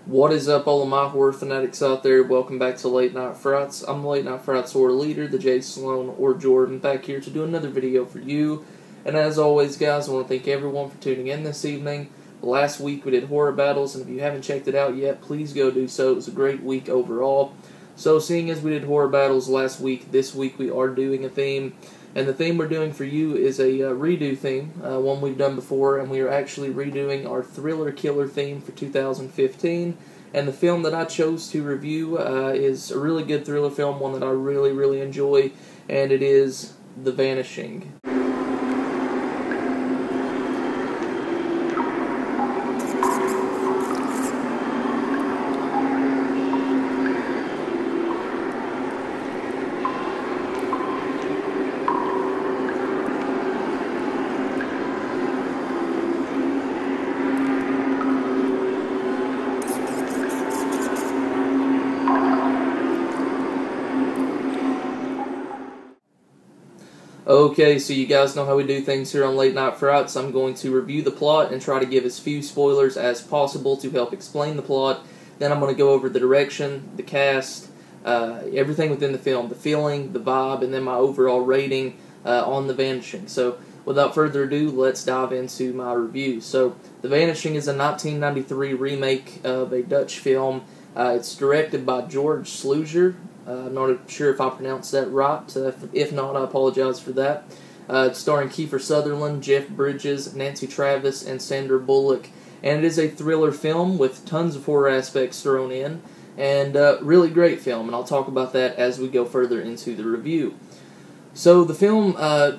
What is up, all of my horror fanatics out there? Welcome back to Late Night Frights. I'm the Late Night Frights horror leader, the J. Sloan or Jordan, back here to do another video for you. And as always, guys, I want to thank everyone for tuning in this evening. Last week we did horror battles, and if you haven't checked it out yet, please go do so. It was a great week overall. So, seeing as we did horror battles last week, this week we are doing a theme. And the theme we're doing for you is a redo theme, one we've done before, and we are actually redoing our thriller killer theme for 2015. And the film that I chose to review is a really good thriller film, one that I really enjoy, and it is The Vanishing. Okay, so you guys know how we do things here on Late Night Frights. I'm going to review the plot and try to give as few spoilers as possible to help explain the plot. Then I'm going to go over the direction, the cast, everything within the film, the feeling, the vibe, and then my overall rating on The Vanishing. So, without further ado, let's dive into my review. So, The Vanishing is a 1993 remake of a Dutch film. It's directed by George Sluizer. I'm not sure if I pronounced that right. If not, I apologize for that. It's starring Kiefer Sutherland, Jeff Bridges, Nancy Travis, and Sandra Bullock. And it is a thriller film with tons of horror aspects thrown in. And really great film, and I'll talk about that as we go further into the review. So the film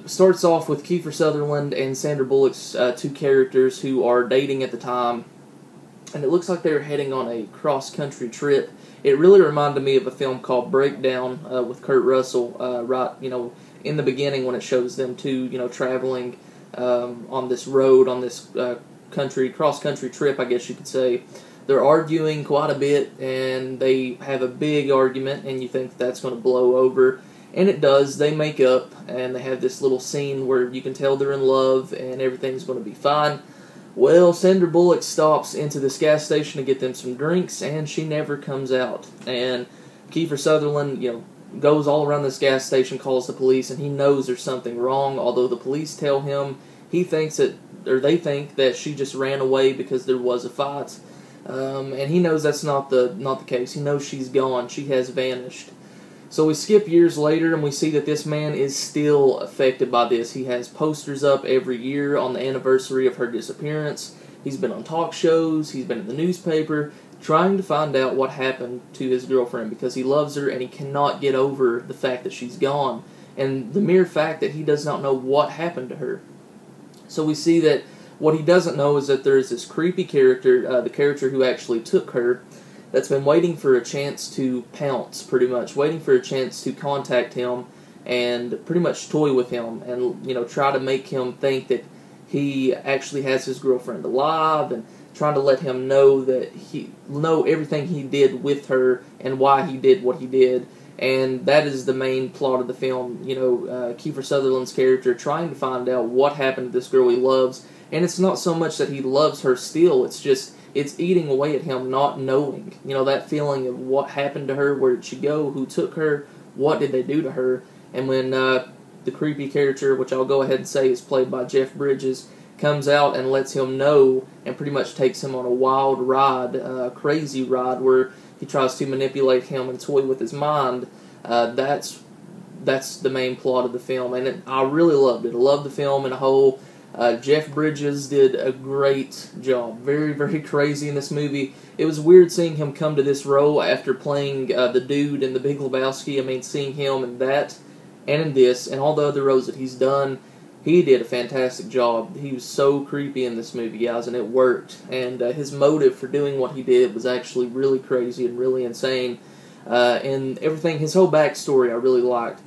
starts off with Kiefer Sutherland and Sandra Bullock's two characters who are dating at the time. And it looks like they're heading on a cross-country trip. It really reminded me of a film called Breakdown with Kurt Russell, right, in the beginning when it shows them two, traveling on this road, on this cross-country trip, I guess you could say. They're arguing quite a bit, and they have a big argument, and you think that's going to blow over. And it does. They make up, and they have this little scene where you can tell they're in love, and everything's going to be fine. Well, Sandra Bullock stops into this gas station to get them some drinks, and she never comes out. And Kiefer Sutherland, goes all around this gas station, calls the police, and he knows there's something wrong. Although the police tell him, they think that she just ran away because there was a fight, and he knows that's not the case. He knows she's gone. She has vanished. So we skip years later, and we see that this man is still affected by this. He has posters up every year on the anniversary of her disappearance. He's been on talk shows. He's been in the newspaper, trying to find out what happened to his girlfriend because he loves her, and he cannot get over the fact that she's gone, and the mere fact that he does not know what happened to her. So we see that what he doesn't know is that there is this creepy character, the character who actually took her, that's been waiting for a chance to pounce, pretty much, waiting for a chance to contact him and pretty much toy with him and, try to make him think that he actually has his girlfriend alive and trying to let him know everything he did with her and why he did what he did. And that is the main plot of the film, Kiefer Sutherland's character trying to find out what happened to this girl he loves. And it's not so much that he loves her still, it's eating away at him not knowing. That feeling of what happened to her, where did she go, who took her, what did they do to her. And when the creepy character, which I'll go ahead and say is played by Jeff Bridges, comes out and lets him know and pretty much takes him on a wild ride, crazy ride, where he tries to manipulate him and toy with his mind, that's the main plot of the film. And I really loved it. I loved the film in a whole. Jeff Bridges did a great job. Very crazy in this movie. It was weird seeing him come to this role after playing the dude in The Big Lebowski. I mean, seeing him in that and in this and all the other roles that he's done, he did a fantastic job. He was so creepy in this movie, guys, and it worked. And his motive for doing what he did was actually really crazy and really insane. And everything, his whole backstory I really liked.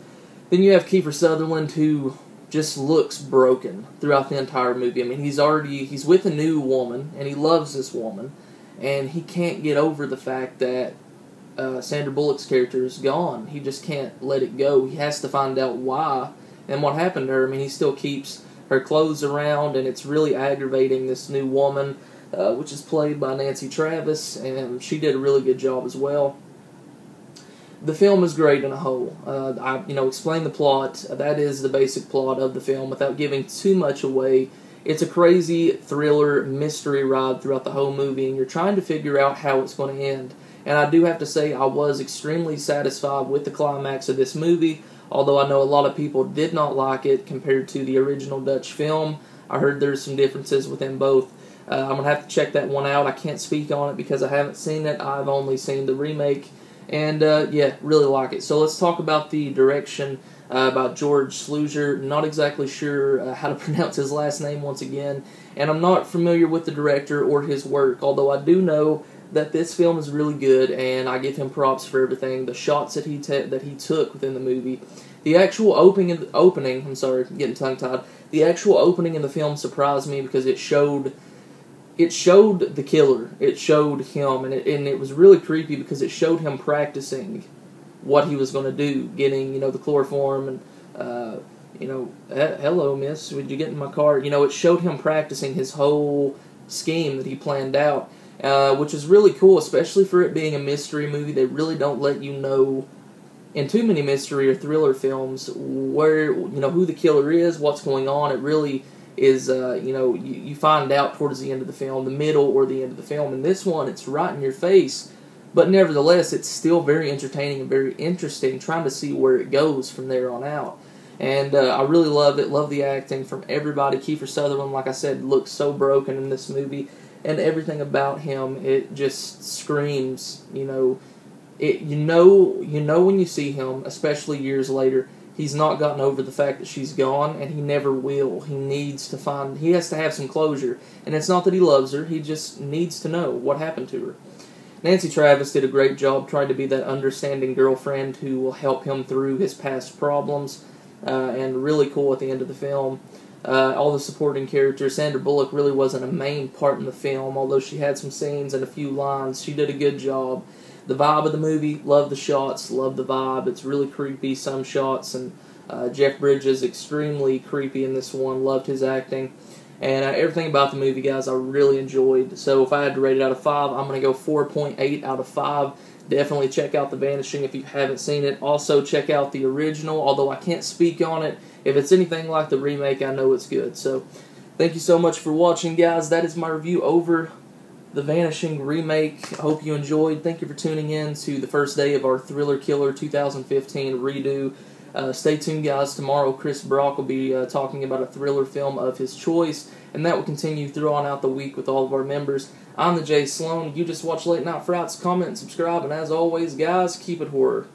Then you have Kiefer Sutherland, who just looks broken throughout the entire movie. I mean, he's with a new woman, and he loves this woman, and he can't get over the fact that Sandra Bullock's character is gone. He just can't let it go. He has to find out why and what happened to her. I mean, he still keeps her clothes around, and it's really aggravating this new woman which is played by Nancy Travis, and she did a really good job as well. The film is great in a whole. Explain the plot. That is the basic plot of the film without giving too much away. It's a crazy thriller mystery ride throughout the whole movie, and you're trying to figure out how it's going to end. And I do have to say, I was extremely satisfied with the climax of this movie, although I know a lot of people did not like it compared to the original Dutch film. I heard there's some differences within both. I'm going to have to check that one out. I can't speak on it because I haven't seen it. I've only seen the remake. And, really like it. So let's talk about the direction by George Sluizer. Not exactly sure how to pronounce his last name once again. And I'm not familiar with the director or his work, although I do know that this film is really good, and I give him props for everything. The shots that he took within the movie. The actual opening, I'm sorry, getting tongue-tied. The actual opening in the film surprised me because it showed the killer. It showed him, and it was really creepy because it showed him practicing what he was going to do, getting, the chloroform and, hello, miss, would you get in my car? It showed him practicing his whole scheme that he planned out, which is really cool, especially for it being a mystery movie. They really don't let you know in too many mystery or thriller films where, who the killer is, what's going on. It really is, you find out towards the end of the film, the middle or the end of the film. In this one, it's right in your face, but nevertheless, it's still very entertaining and very interesting, trying to see where it goes from there on out. And I really loved it. Love the acting from everybody. Kiefer Sutherland, like I said, looks so broken in this movie, and everything about him, it just screams, you know when you see him, especially years later, he's not gotten over the fact that she's gone, and he never will. He has to have some closure. And it's not that he loves her, he just needs to know what happened to her. Nancy Travis did a great job trying to be that understanding girlfriend who will help him through his past problems, and really cool at the end of the film. All the supporting characters. Sandra Bullock really wasn't a main part in the film, although she had some scenes and a few lines. She did a good job. The vibe of the movie, love the shots, love the vibe. It's really creepy, some shots, and Jeff Bridges, extremely creepy in this one. Loved his acting. And everything about the movie, guys, I really enjoyed. So if I had to rate it out of 5, I'm going to go 4.8 out of 5. Definitely check out The Vanishing if you haven't seen it. Also, check out the original, although I can't speak on it. If it's anything like the remake, I know it's good. So, thank you so much for watching, guys. That is my review over The Vanishing remake. I hope you enjoyed. Thank you for tuning in to the first day of our Thriller Killer 2015 redo. Stay tuned, guys. Tomorrow, Chris Brock will be talking about a thriller film of his choice, and that will continue throughout out the week with all of our members. I'm the Jay Sloan. You just watch Late Night Frights. Comment and subscribe, and as always, guys, keep it horror.